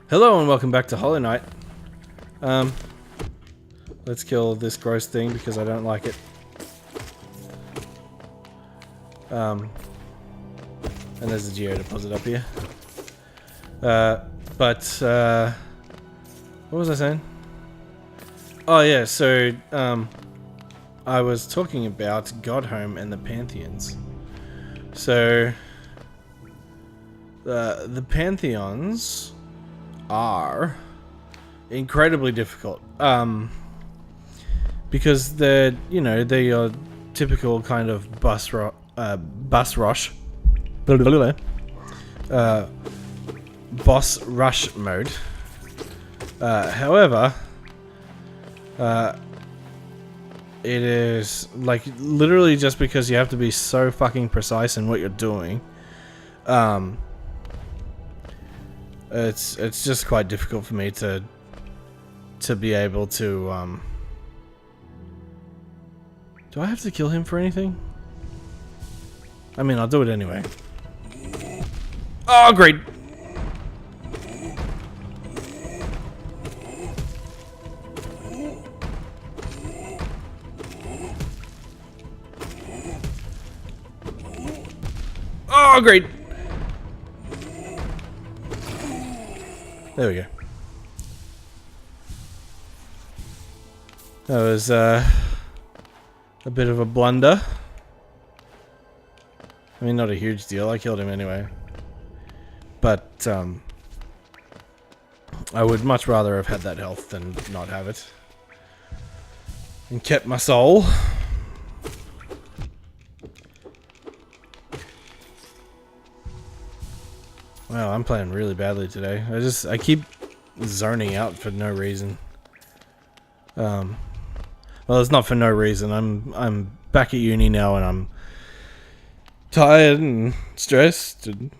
Hello and welcome back to Hollow Knight. Let's kill this gross thing because I don't like it. And there's a geo deposit up here. What was I saying? Oh yeah, so I was talking about Godhome and the Pantheons. So the Pantheons are incredibly difficult because they're they're your typical kind of boss rush mode. However, it is like literally just because you have to be so fucking precise in what you're doing. It's just quite difficult for me to be able to do I have to kill him for anything? I mean, I'll do it anyway. Oh, great. Oh, great. There we go. That was a bit of a blunder. I mean, not a huge deal. I killed him anyway. But I would much rather have had that health than not have it. And kept my soul. Wow, I'm playing really badly today. I keep zoning out for no reason. Well, it's not for no reason. I'm back at uni now and I'm tired and stressed and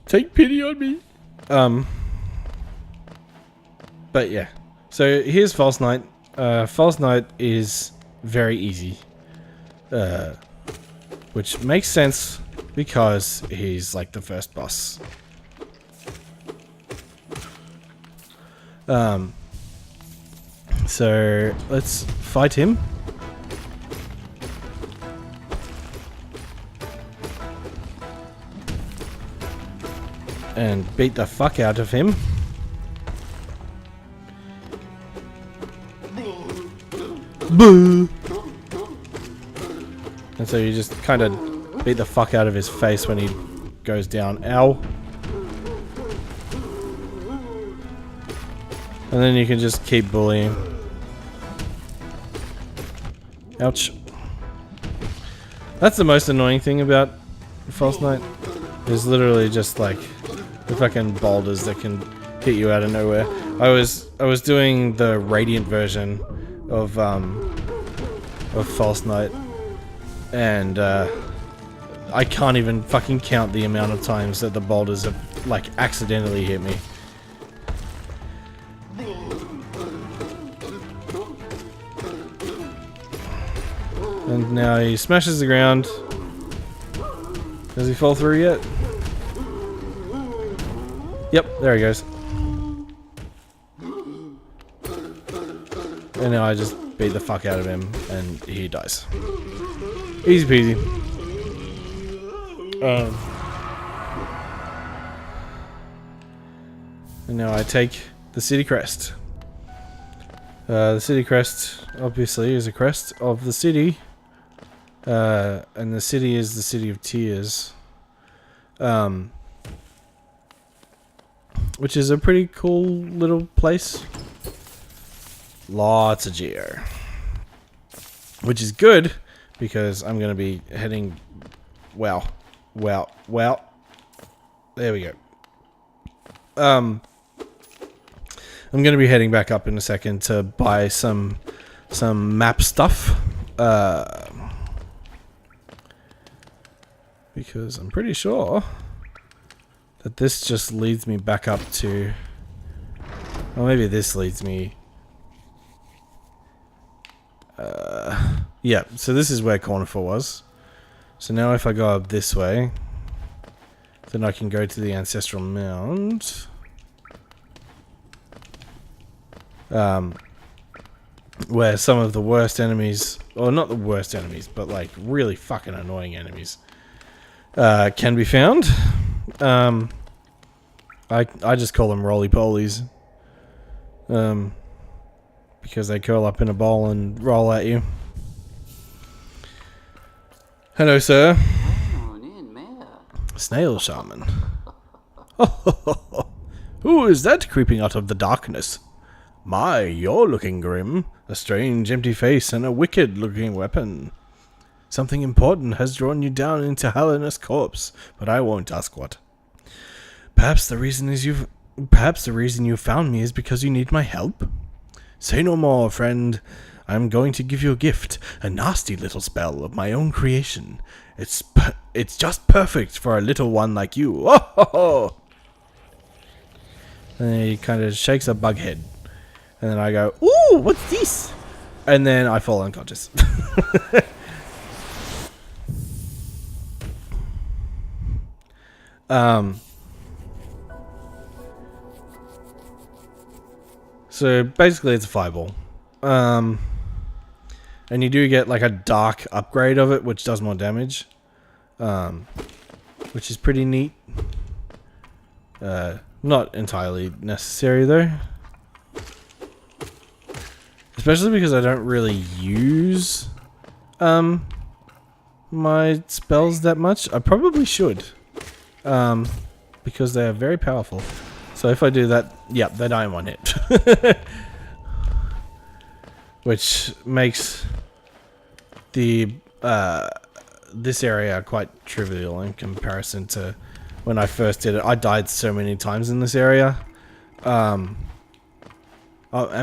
take pity on me. But yeah. So here's False Knight. False Knight is very easy. Which makes sense because he's like the first boss. So let's fight him. And beat the fuck out of him. Boo! And so you just kind of beat the fuck out of his face when he goes down. Ow. And then you can just keep bullying. Ouch. That's the most annoying thing about False Knight. Is literally just like the fucking boulders that can hit you out of nowhere. I was doing the Radiant version of False Knight, and I can't even fucking count the amount of times that the boulders have like accidentally hit me. And now he smashes the ground. Does he fall through yet? Yep, there he goes. And now I just beat the fuck out of him and he dies. Easy peasy. And now I take the city crest. The city crest obviously is a crest of the city. And the city is the City of Tears. Which is a pretty cool little place. Lots of geo. Which is good, because I'm going to be heading... Wow. There we go. I'm going to be heading back up in a second to buy some map stuff. Because I'm pretty sure that this just leads me back up to... Well, maybe this leads me... Yeah, so this is where Cornifer was. So now if I go up this way, then I can go to the Ancestral Mound. Where some of the worst enemies, or not the worst enemies, but like really fucking annoying enemies, can be found. I just call them roly-polies. Because they curl up in a ball and roll at you. Hello, sir. Snail shaman. Who is that creeping out of the darkness? My, you're looking grim. A strange empty face and a wicked looking weapon. Something important has drawn you down into Helena's corpse, but I won't ask what. Perhaps the reason you found me is because you need my help? Say no more, friend. I'm going to give you a gift, a nasty little spell of my own creation. It's just perfect for a little one like you. Oh, ho, ho. And he kind of shakes a bug head. And then I go, ooh, what's this? And then I fall unconscious. So basically it's a fireball. And you do get like a dark upgrade of it, which does more damage. Which is pretty neat. Not entirely necessary though. Especially because I don't really use my spells that much. I probably should. Because they are very powerful. So if I do that, yep, they die in one hit. Which makes the this area quite trivial in comparison to when I first did it. I died so many times in this area. I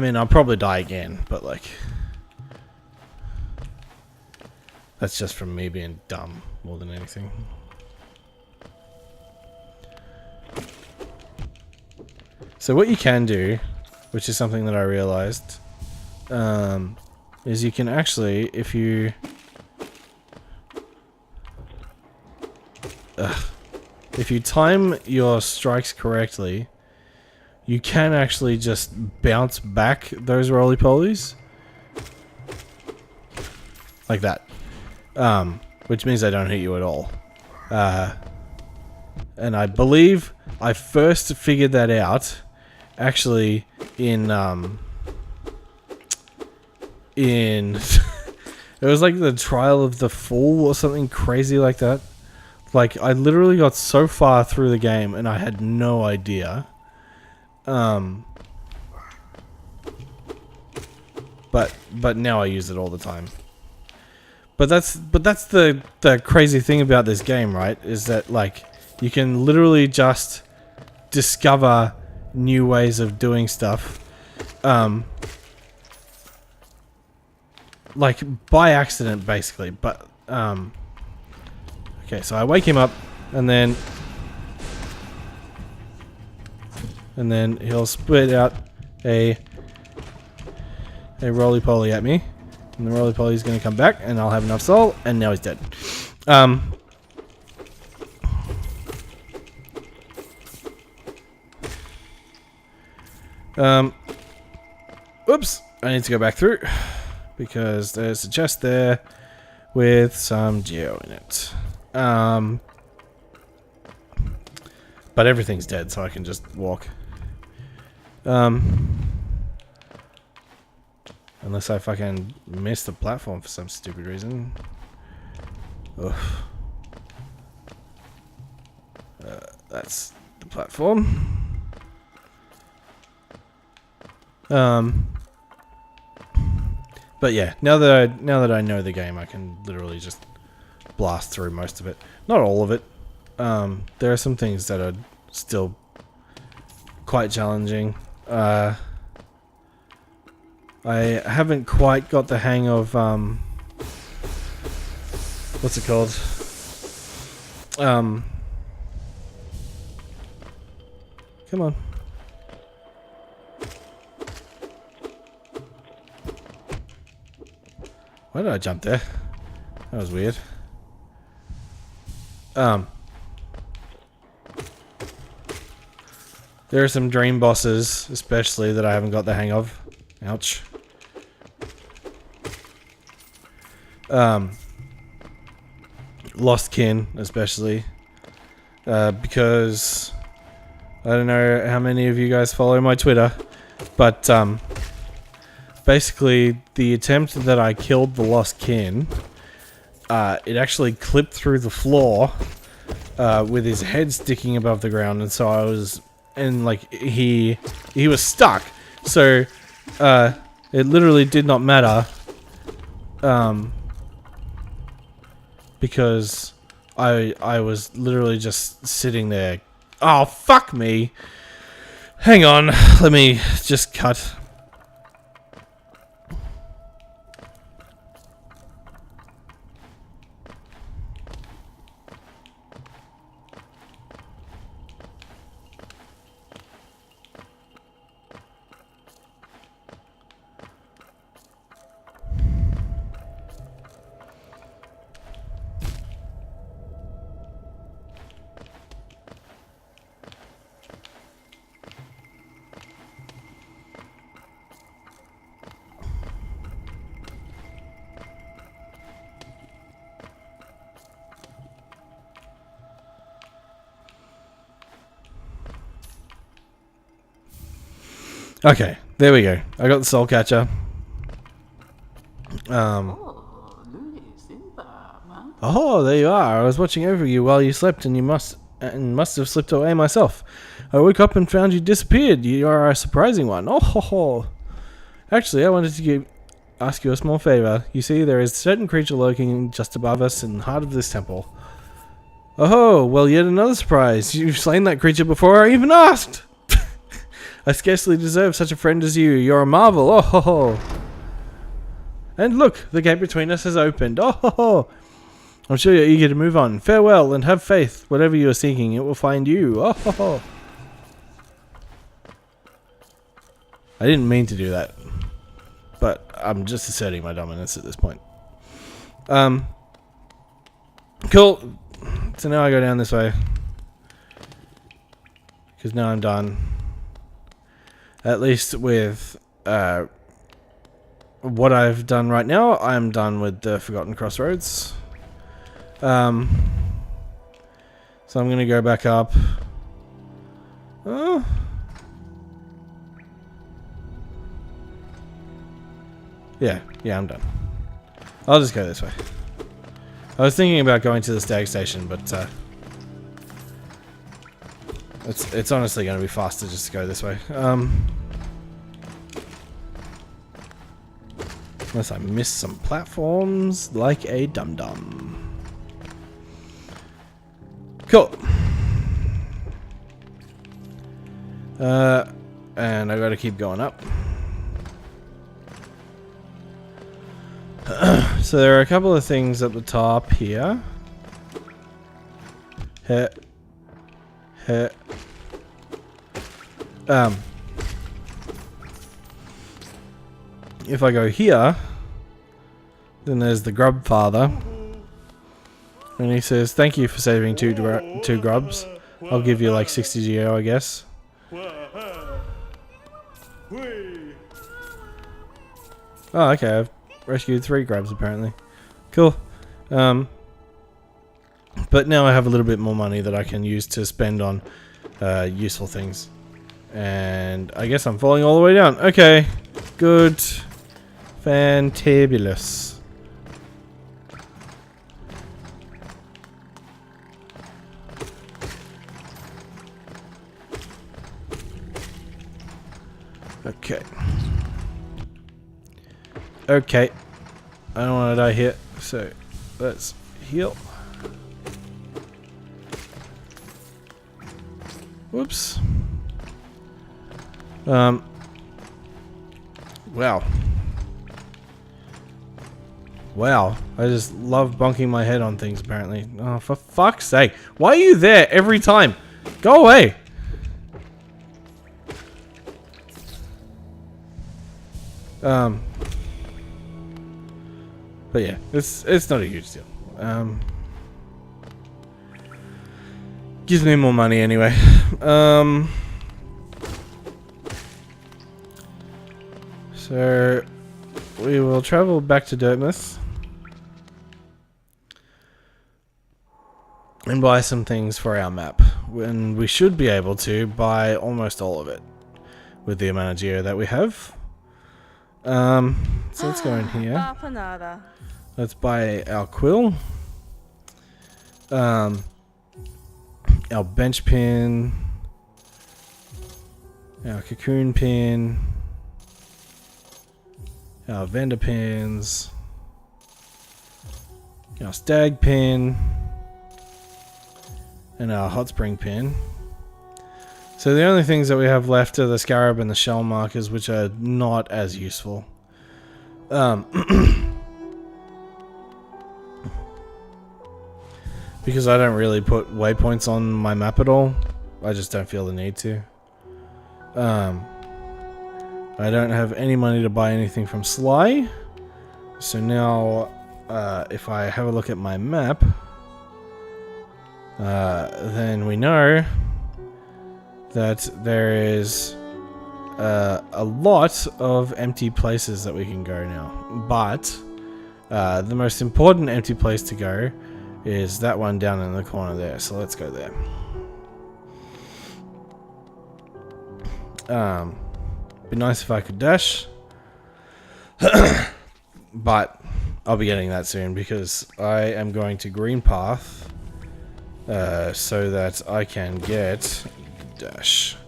mean, I'll probably die again, but like, that's just from me being dumb more than anything. So what you can do, which is something that I realized, is you can actually, if you time your strikes correctly, you can actually just bounce back those roly-polies. Like that. Which means they don't hit you at all. And I believe I first figured that out actually in it was like the Trial of the Fool or something crazy like that. Like, I literally got so far through the game and I had no idea. But now I use it all the time. But that's the crazy thing about this game, right? Is that like you can literally just discover new ways of doing stuff. Like by accident basically, but okay, so I wake him up and then he'll spit out a roly-poly at me. And the roly-poly is going to come back and I'll have enough soul, and now he's dead. Oops, I need to go back through because there's a chest there with some geo in it. But everything's dead, so I can just walk. Unless I fucking missed the platform for some stupid reason. Ugh. That's the platform. But yeah, now that I know the game, I can literally just blast through most of it. Not all of it. There are some things that are still quite challenging. I haven't quite got the hang of what's it called? Come on. Why did I jump there? That was weird. There are some dream bosses, especially, that I haven't got the hang of. Ouch. Lost kin, especially. Because I don't know how many of you guys follow my Twitter, but basically the attempt that I killed the lost kin, it actually clipped through the floor with his head sticking above the ground, and so I was, and like he was stuck. So it literally did not matter, because I was literally just sitting there. Oh, fuck me. Hang on, let me just cut. Okay, there we go. I got the soul catcher. Oh, there you are. I was watching over you while you slept, and must have slipped away myself. I woke up and found you disappeared. You are a surprising one. Oh ho ho. Actually, I wanted to ask you a small favor. You see, there is a certain creature lurking just above us in the heart of this temple. Oh, well, yet another surprise. You've slain that creature before I even asked. I scarcely deserve such a friend as you. You're a marvel. Oh ho ho. And look, the gate between us has opened. Oh ho ho. I'm sure you're eager to move on. Farewell, and have faith. Whatever you are seeking, it will find you. Oh ho ho. I didn't mean to do that, but I'm just asserting my dominance at this point. Cool. So now I go down this way, because now I'm done. At least with what I've done right now, I'm done with the Forgotten Crossroads. So I'm going to go back up. Yeah, I'm done. I'll just go this way. I was thinking about going to the stag station, but it's honestly going to be faster just to go this way. Unless I miss some platforms like a dum-dum. Cool. And I got to keep going up. So there are a couple of things at the top here. If I go here, then there's the grub father, and he says, "Thank you for saving two grubs. I'll give you like 60 geo, I guess." Oh, okay. I've rescued 3 grubs apparently. Cool. But now I have a little bit more money that I can use to spend on useful things. And I guess I'm falling all the way down. Okay. Good. Fantabulous. Okay. Okay. I don't want to die here, so let's heal. Whoops. Wow. Wow. I just love bonking my head on things, apparently. Oh, for fuck's sake. Why are you there every time? Go away. But yeah, it's not a huge deal. Gives me more money anyway. So So we will travel back to Dirtmouth and buy some things for our map. And we should be able to buy almost all of it with the amount of geo that we have. So let's go in here. Let's buy our quill. Our bench pin. Our cocoon pin. Our vendor pins. Our stag pin. And our hot spring pin. So the only things that we have left are the scarab and the shell markers, which are not as useful. Because I don't really put waypoints on my map at all. I just don't feel the need to. I don't have any money to buy anything from Sly. So now, if I have a look at my map, then we know that there is a lot of empty places that we can go now. But the most important empty place to go is that one down in the corner there. So let's go there. Be nice if I could dash. But I'll be getting that soon because I am going to Green Path so that I can get dash.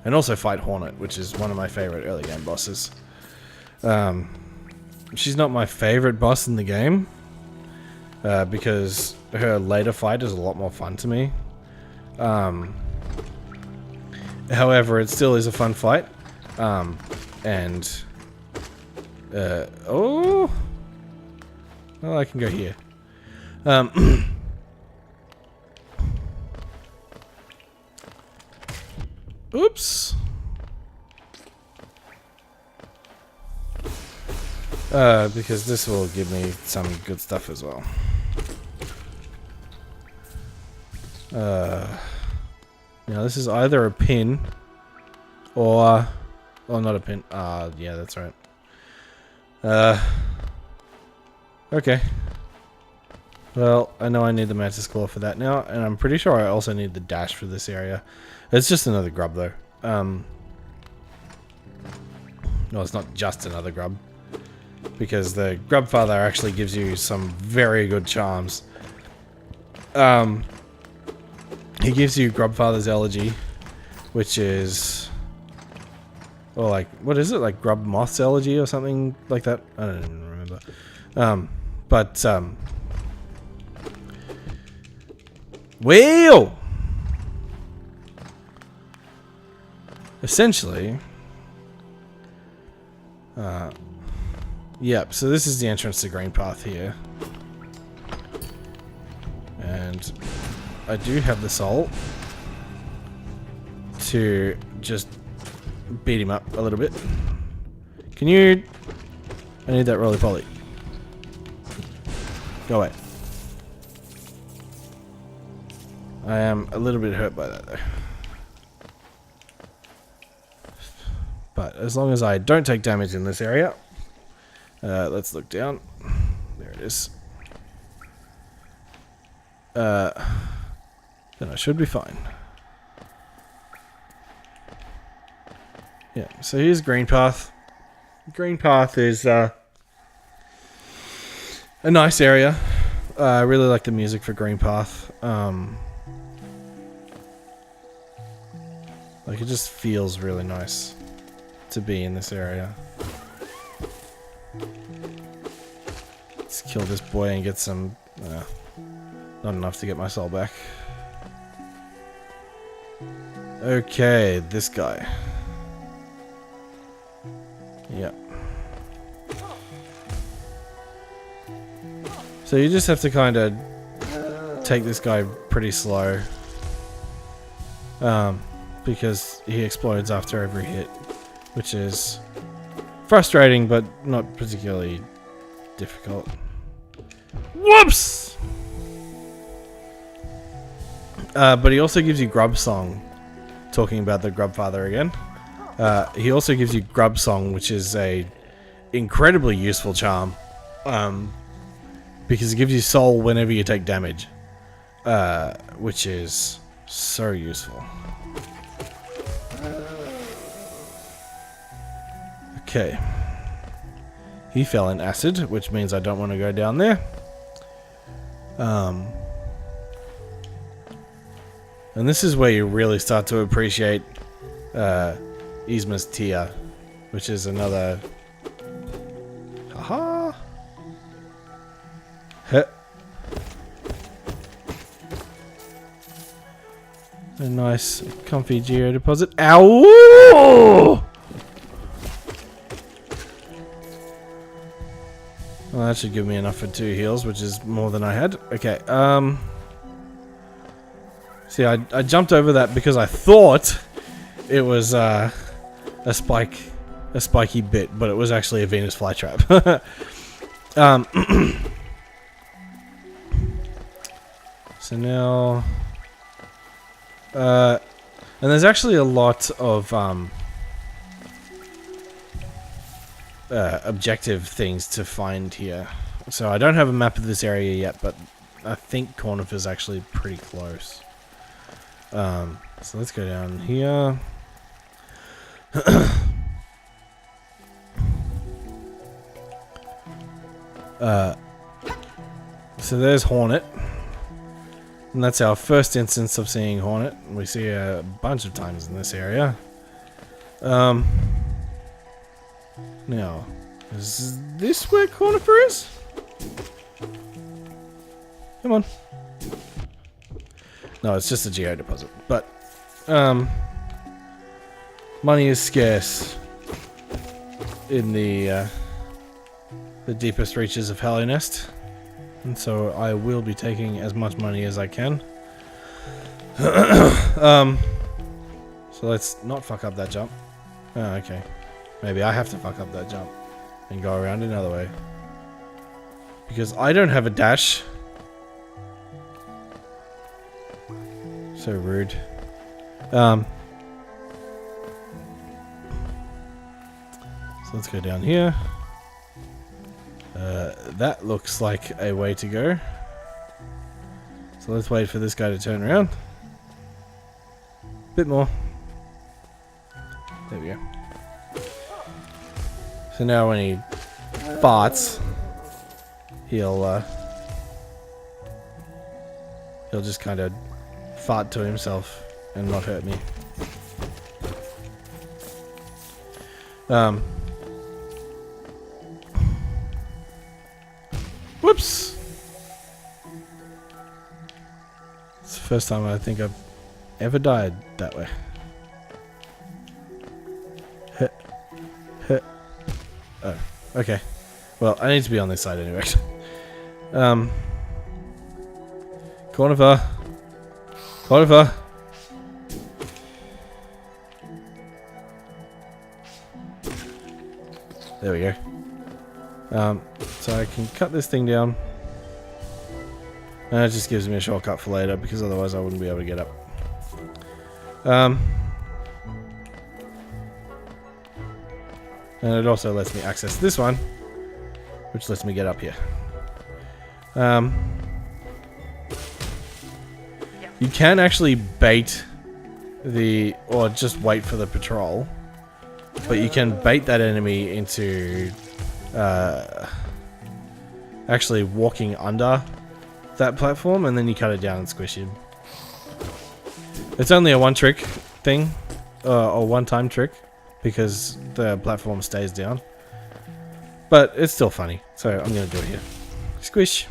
And also fight Hornet, which is one of my favorite early game bosses. She's not my favorite boss in the game because her later fight is a lot more fun to me. However, it still is a fun fight. Oh, well, I can go here. Oops. Because this will give me some good stuff as well. Now this is either a pin or... Oh, not a pin. Yeah, that's right. Okay. Well, I know I need the Mantis Claw for that now, and I'm pretty sure I also need the dash for this area. It's just another grub, though. No, it's not just another grub. Because the Grub Father actually gives you some very good charms. He gives you Grub Father's Elegy, which is... Or like, what is it? Like Grub Moth's Elegy or something like that? I don't even remember. Wheel! Essentially... Yep, so this is the entrance to Green Path here. And I do have the soul to just beat him up a little bit. Can you... I need that roly-poly. Go away. I am a little bit hurt by that though. But as long as I don't take damage in this area... let's look down. There it is. Then I should be fine. Yeah, so here's Green Path. Green Path is a nice area. I really like the music for Green Path. Like it just feels really nice to be in this area. Let's kill this boy and get some... not enough to get my soul back. Okay, this guy. Yep. So you just have to kind of take this guy pretty slow. Because he explodes after every hit. Which is frustrating, but not particularly difficult. Whoops! But he also gives you Grub Song. Talking about the Grub Father again. He also gives you Grub Song, which is a incredibly useful charm. Because it gives you soul whenever you take damage. Which is so useful. Okay. He fell in acid, which means I don't want to go down there. And this is where you really start to appreciate Yzma's tear, which is another... Haha! Heh. A nice, comfy geo deposit. Ow! Well, that should give me enough for 2 heals, which is more than I had. Okay, see, I jumped over that because I thought it was a spiky bit, but it was actually a Venus flytrap. So now, and there's actually a lot of objective things to find here. So I don't have a map of this area yet, but I think Cornifer is actually pretty close. So let's go down here. So there's Hornet. And that's our first instance of seeing Hornet. We see a bunch of times in this area. Now, is this where Cornifer is? Come on. No, it's just a geo deposit. But, money is scarce in the deepest reaches of Hallownest. And so I will be taking as much money as I can. So let's not fuck up that jump. Oh, okay. Maybe I have to fuck up that jump and go around another way. Because I don't have a dash. So rude. So let's go down here. That looks like a way to go. So let's wait for this guy to turn around. Bit more. There we go. So now when he farts, he'll just kind of fart to himself and not hurt me. Whoops! It's the first time I think I've ever died that way. Oh, okay. Well, I need to be on this side anyway. Cornifer. Cornifer. There we go. So I can cut this thing down. And it just gives me a shortcut for later, because otherwise I wouldn't be able to get up. And it also lets me access this one, which lets me get up here. You can actually bait or just wait for the patrol, but you can bait that enemy into actually walking under that platform, and then you cut it down and squish him. It's only a one-trick thing, or one-time trick, because the platform stays down. But it's still funny, so I'm gonna do it here. Squish.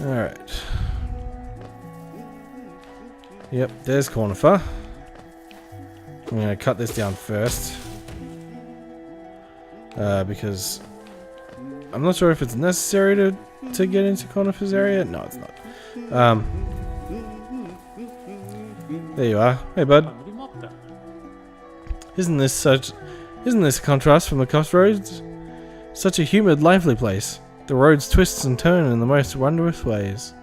Alright. Yep, there's Cornifer. I'm going to cut this down first. Because I'm not sure if it's necessary to get into Cornifer's area. No, it's not. There you are. Hey, bud. Isn't this a contrast from the crossroads? Such a humid, lively place. The roads twist and turn in the most wondrous ways.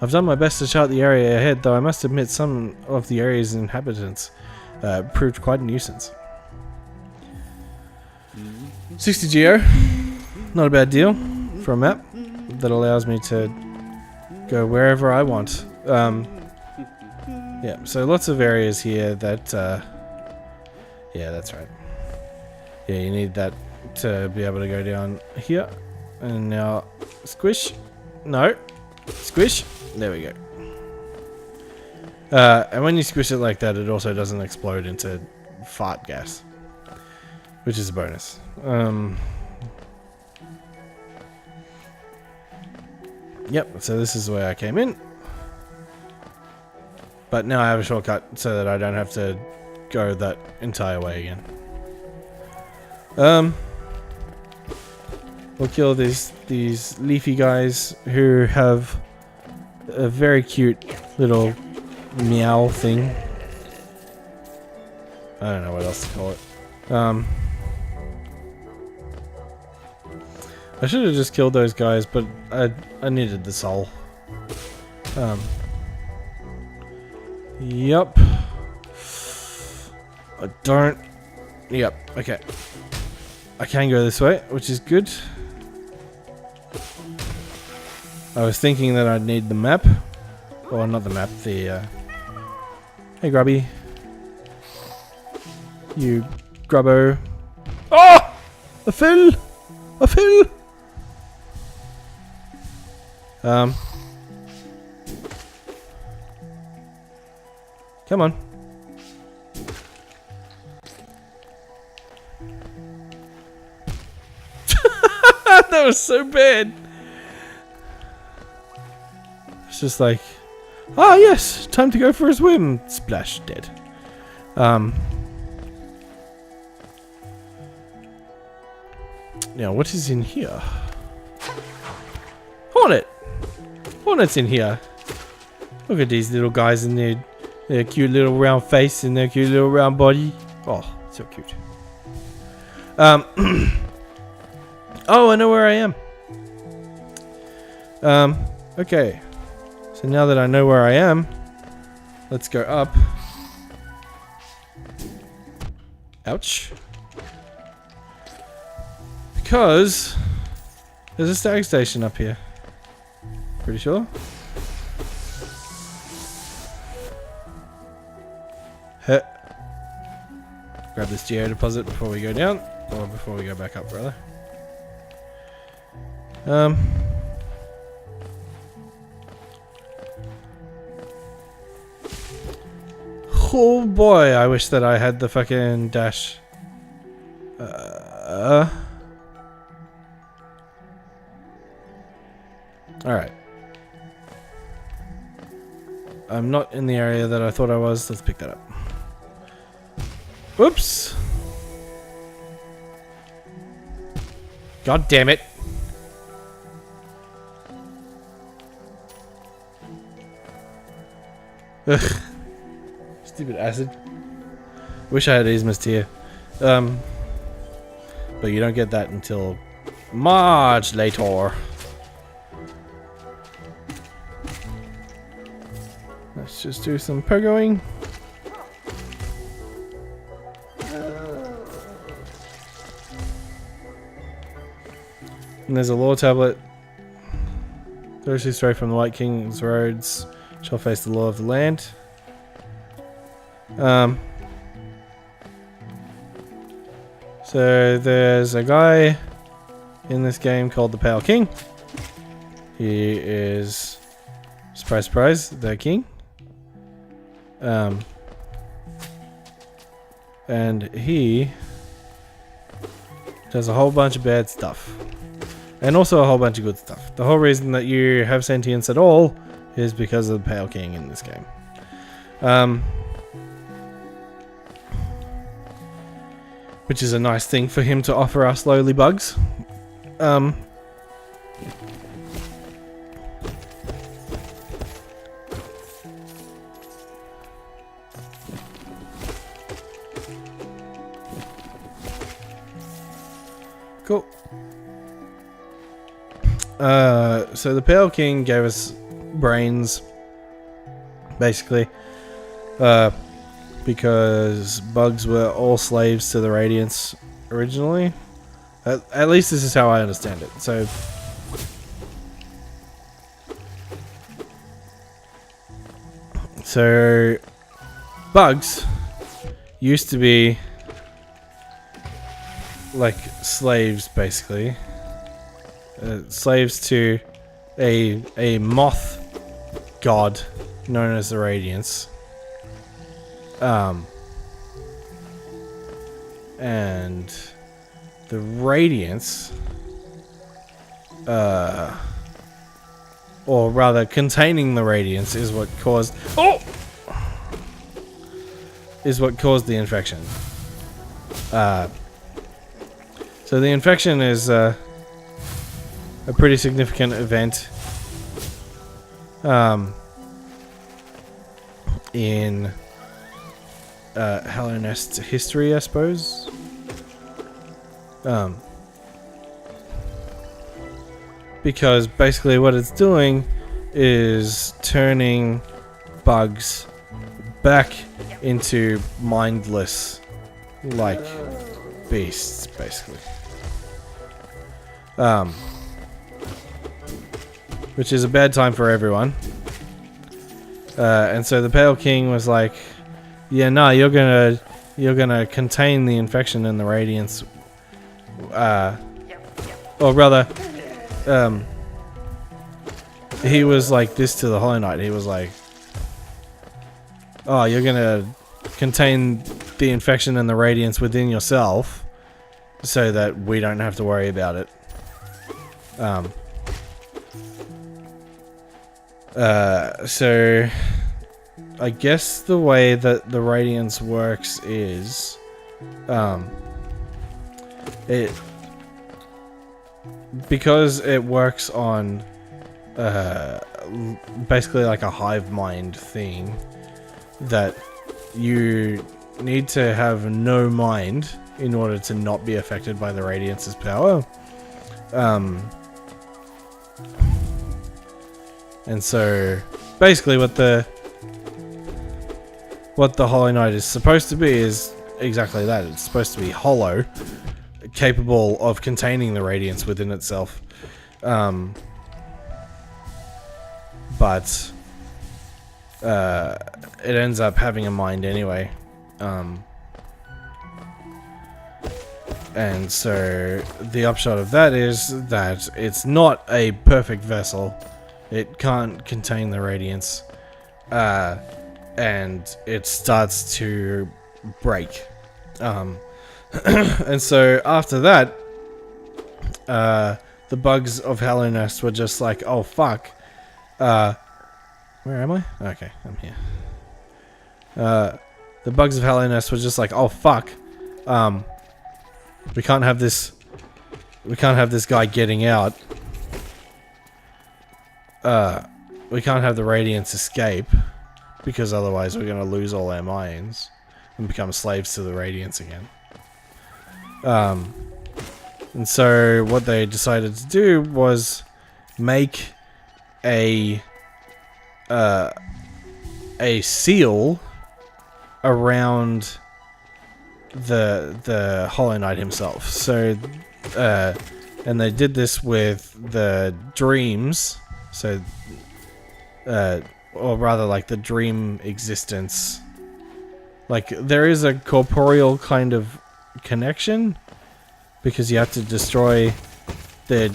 I've done my best to chart the area ahead, though I must admit some of the area's inhabitants proved quite a nuisance. 60 geo, not a bad deal for a map that allows me to go wherever I want. Yeah, so lots of areas here that, yeah, that's right. Yeah, you need that to be able to go down here. And now, squish. No. Squish. There we go. And when you squish it like that, it also doesn't explode into fart gas, which is a bonus. Yep, so this is the way I came in. But now I have a shortcut so that I don't have to go that entire way again. We'll kill these leafy guys who have a very cute little meow thing. I don't know what else to call it. I should have just killed those guys, but I needed the soul. Yup. I don't. Yep. Okay. I can go this way, which is good. I was thinking that I'd need the map. Well, not the map, the, Hey, Grubby. You grubbo. Oh! I fell! I fell! Come on. That was so bad. It's just like, ah, yes, time to go for a swim. Splash, dead. Now, what is in here? Hornet! Hornet's in here. Look at these little guys in their cute little round face and their cute little round body. Oh, so cute. Oh, I know where I am. Okay. So now that I know where I am, let's go up. Ouch. Because there's a stag station up here. Pretty sure. Heh. Grab this geo deposit before we go down, or before we go back up, rather. Oh boy, I wish that I had the fucking dash. Alright. I'm not in the area that I thought I was. Let's pick that up. Whoops. God damn it. Ugh. Stupid acid. Wish I had Isma's here. But you don't get that until much later. Let's just do some pogoing. And there's a lore tablet. Those who stray from the White King's roads shall face the law of the land. So there's a guy in this game called the Pale King. He is, surprise, surprise, the king. And he does a whole bunch of bad stuff. And also a whole bunch of good stuff. The whole reason that you have sentience at all is because of the Pale King in this game. Which is a nice thing for him to offer us lowly bugs. Cool. So the Pale King gave us brains, basically, because bugs were all slaves to the Radiance originally. At least this is how I understand it. So bugs used to be like slaves, basically. Slaves to a moth god known as the Radiance. And the Radiance, or rather containing the Radiance, is what caused the infection. So the infection is a pretty significant event in Hallownest's history, I suppose. Because basically what it's doing is turning bugs back into mindless, like, beasts, basically. Which is a bad time for everyone. And so the Pale King was like, yeah, no, you're gonna contain the infection in the Radiance. Or rather, he was like this to the Hollow Knight. He was like, oh, you're gonna contain the infection and the Radiance within yourself so that we don't have to worry about it. So I guess the way that the Radiance works is because it works on basically like a hive mind thing, that you need to have no mind in order to not be affected by the Radiance's power. And so basically what the Hollow Knight is supposed to be is exactly that. It's supposed to be hollow, capable of containing the Radiance within itself. But it ends up having a mind anyway. And so the upshot of that is that it's not a perfect vessel. It can't contain the Radiance. And it starts to break. And so after that, the bugs of Hallownest were just like, oh fuck. Where am I? Okay, I'm here. The bugs of Hallownest were just like, oh fuck. We can't have this guy getting out. We can't have the Radiance escape, because otherwise we're gonna lose all our minds and become slaves to the Radiance again. And so what they decided to do was make a seal around the Hollow Knight himself. So and they did this with the dreams. So or rather like the dream existence. Like there is a corporeal kind of connection, because you have to destroy their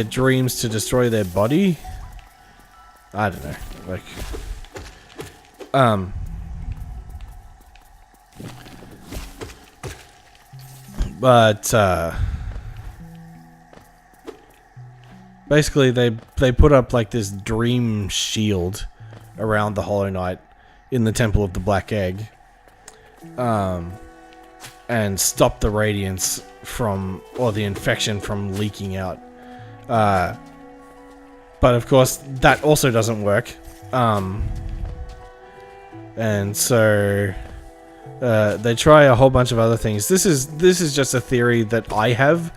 dreams to destroy their body. I don't know, like but basically they put up like this dream shield around the Hollow Knight in the Temple of the Black Egg, and stop the Radiance from, or the infection from, leaking out. But of course that also doesn't work. And so they try a whole bunch of other things. This is just a theory that I have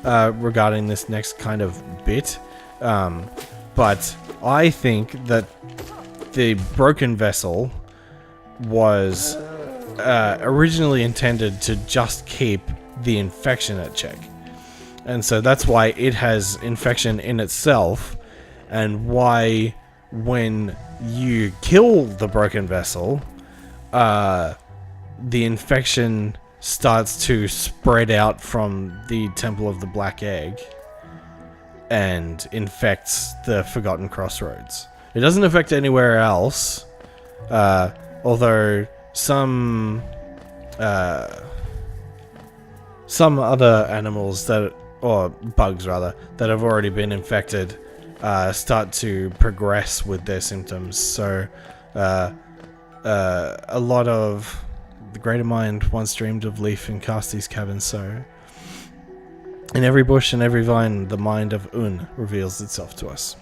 regarding this next kind of bit. But I think that the broken vessel was originally intended to just keep the infection at check. And so that's why it has infection in itself, and why when you kill the broken vessel, the infection starts to spread out from the Temple of the Black Egg and infects the Forgotten Crossroads. It doesn't affect anywhere else, although some other animals that, or bugs rather, that have already been infected start to progress with their symptoms. So a lot of the greater mind once dreamed of leaf and cast these caverns so. In every bush and every vine, the mind of Un reveals itself to us.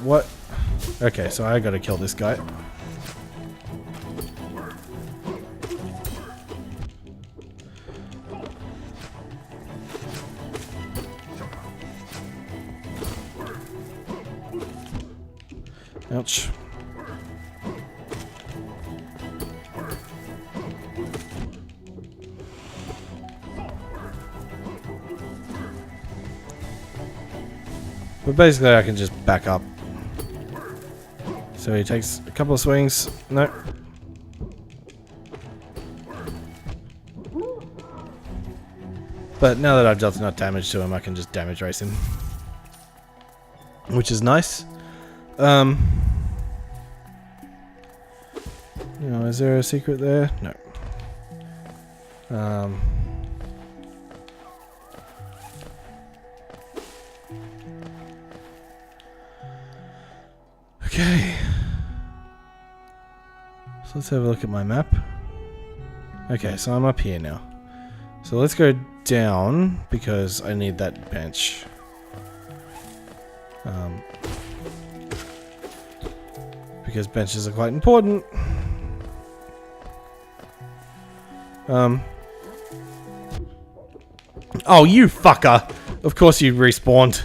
What? Okay, so I gotta kill this guy. Ouch. But basically I can just back up. So he takes a couple of swings. No. But now that I've dealt enough damage to him, I can just damage race him. Which is nice. You know, is there a secret there? No. Okay. So let's have a look at my map. Okay, so I'm up here now. So let's go down because I need that bench. Because benches are quite important. Oh, you fucker! Of course you respawned.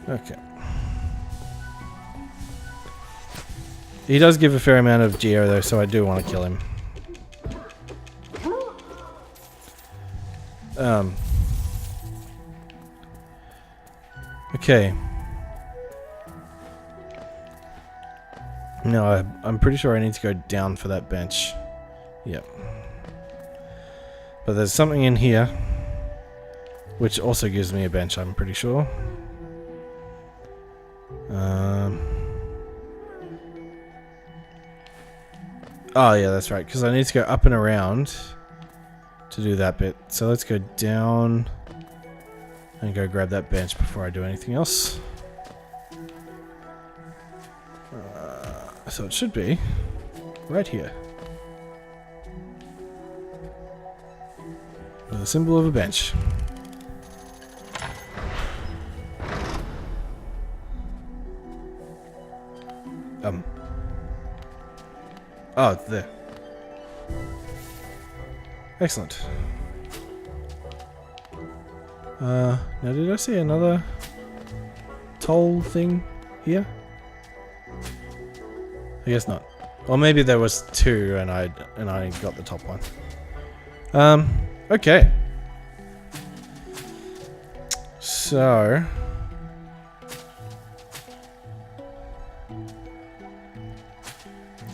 Okay. He does give a fair amount of geo though, so I do want to kill him. Okay. No, I'm pretty sure I need to go down for that bench. Yep. But there's something in here which also gives me a bench, I'm pretty sure. Oh yeah, that's right, because I need to go up and around to do that bit. So let's go down and go grab that bench before I do anything else. So it should be right here. With a symbol of a bench. Oh, it's there. Excellent. Now did I see another toll thing here? I guess not. Or maybe there was two and I got the top one. Okay. So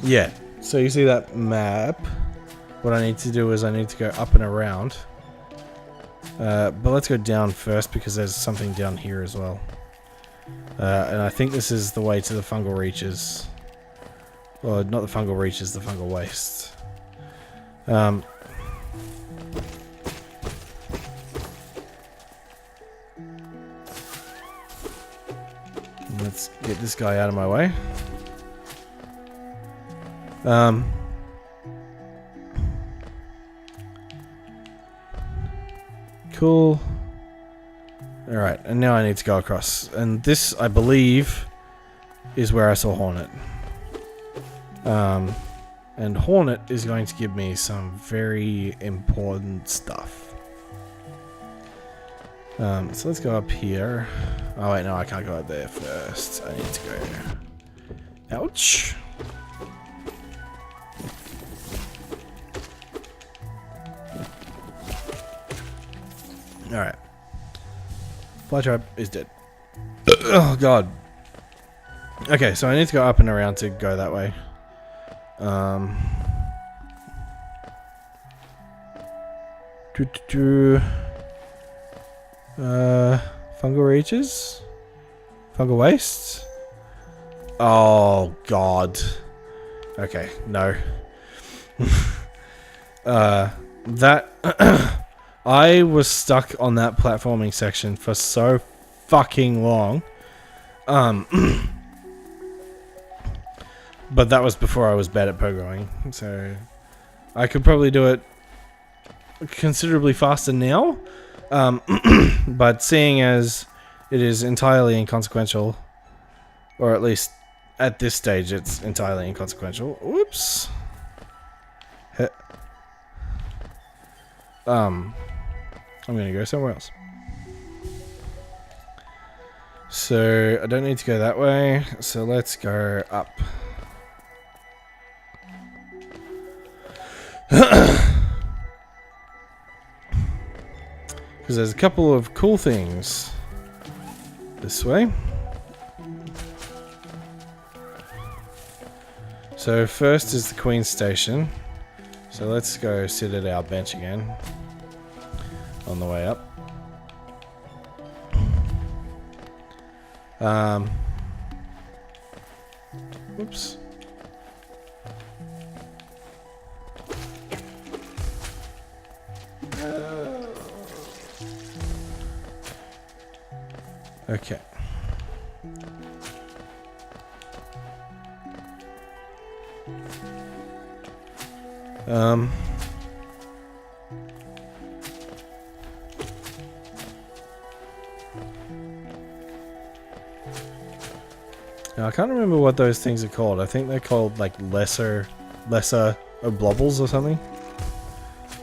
yeah. So you see that map? What I need to do is I need to go up and around. But let's go down first because there's something down here as well. And I think this is the way to the fungal reaches. Well, not the fungal reaches, the fungal wastes. Let's get this guy out of my way. Cool. Alright, and now I need to go across. And this, I believe, is where I saw Hornet. And Hornet is going to give me some very important stuff. So let's go up here. Oh wait, no, I can't go up there first. I need to go... Ouch! Alright. Flytrap is dead. Oh god. Okay, so I need to go up and around to go that way. Fungal reaches? Fungal wastes? Oh god. Okay, no. That I was stuck on that platforming section for so fucking long. But that was before I was bad at pogoing, so I could probably do it considerably faster now. But seeing as it is entirely inconsequential, or at least at this stage it's entirely inconsequential. Whoops. I'm gonna go somewhere else. So I don't need to go that way, so let's go up. Because there's a couple of cool things this way. So first is the Queen's Station. So let's go sit at our bench again on the way up. Whoops. Okay. Now, I can't remember what those things are called. I think they're called like lesser oblobbles or something.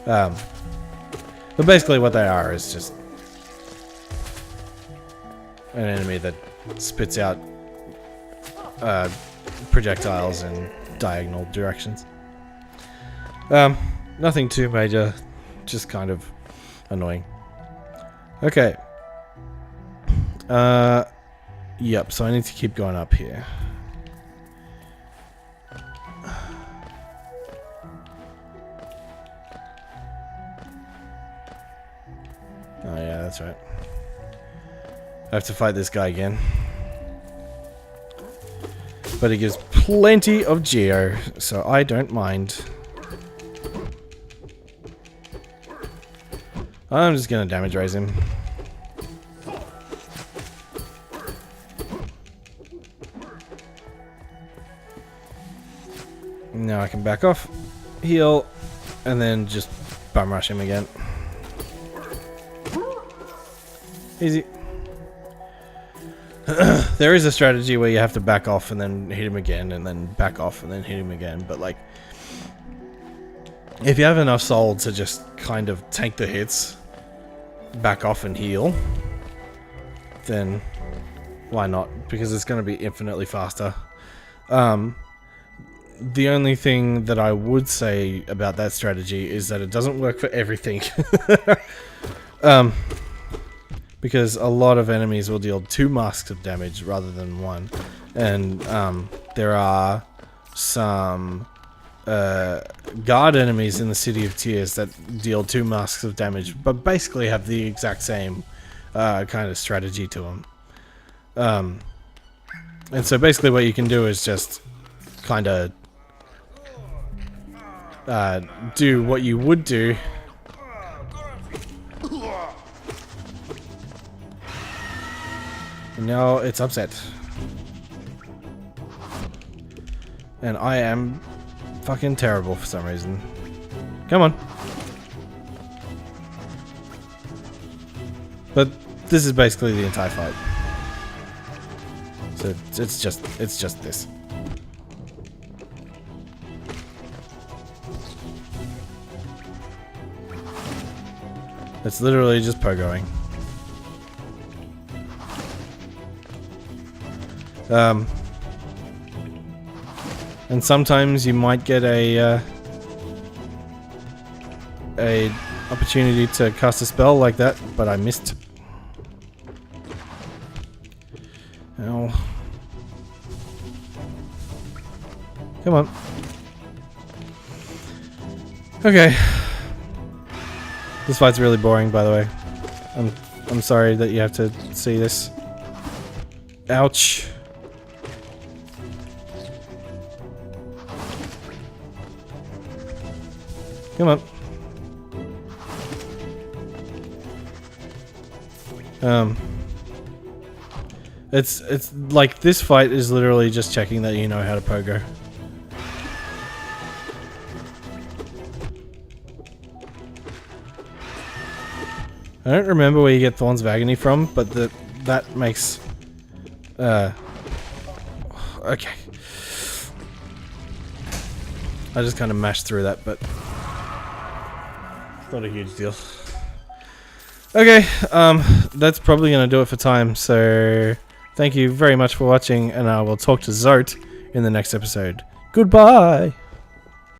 But basically what they are is just an enemy that spits out projectiles in diagonal directions. Nothing too major, just kind of annoying. Okay. Yep, so I need to keep going up here. Oh yeah, that's right. I have to fight this guy again. But he gives plenty of geo, so I don't mind. I'm just gonna damage raise him. Now I can back off, heal, and then just bum rush him again. Easy. There is a strategy where you have to back off and then hit him again, and then back off and then hit him again, but like, if you have enough soul to just kind of tank the hits, back off and heal, then why not? Because it's going to be infinitely faster. The only thing that I would say about that strategy is that it doesn't work for everything. Because a lot of enemies will deal 2 masks of damage rather than 1. And there are some guard enemies in the City of Tears that deal 2 masks of damage, but basically have the exact same kind of strategy to them. And so basically what you can do is just kind of do what you would do. And now it's upset. And I am fucking terrible for some reason. Come on. But this is basically the entire fight. So it's just this. It's literally just pogoing. And sometimes you might get a opportunity to cast a spell like that, but I missed. Ow. Come on. Okay. This fight's really boring, by the way. I'm sorry that you have to see this. Ouch. Come on. It's like this fight is literally just checking that you know how to pogo. I don't remember where you get Thorns of Agony from, but that makes okay. I just kind of mashed through that, but not a huge deal. Okay, that's probably gonna do it for time, so thank you very much for watching, and I will talk to Zart in the next episode. Goodbye!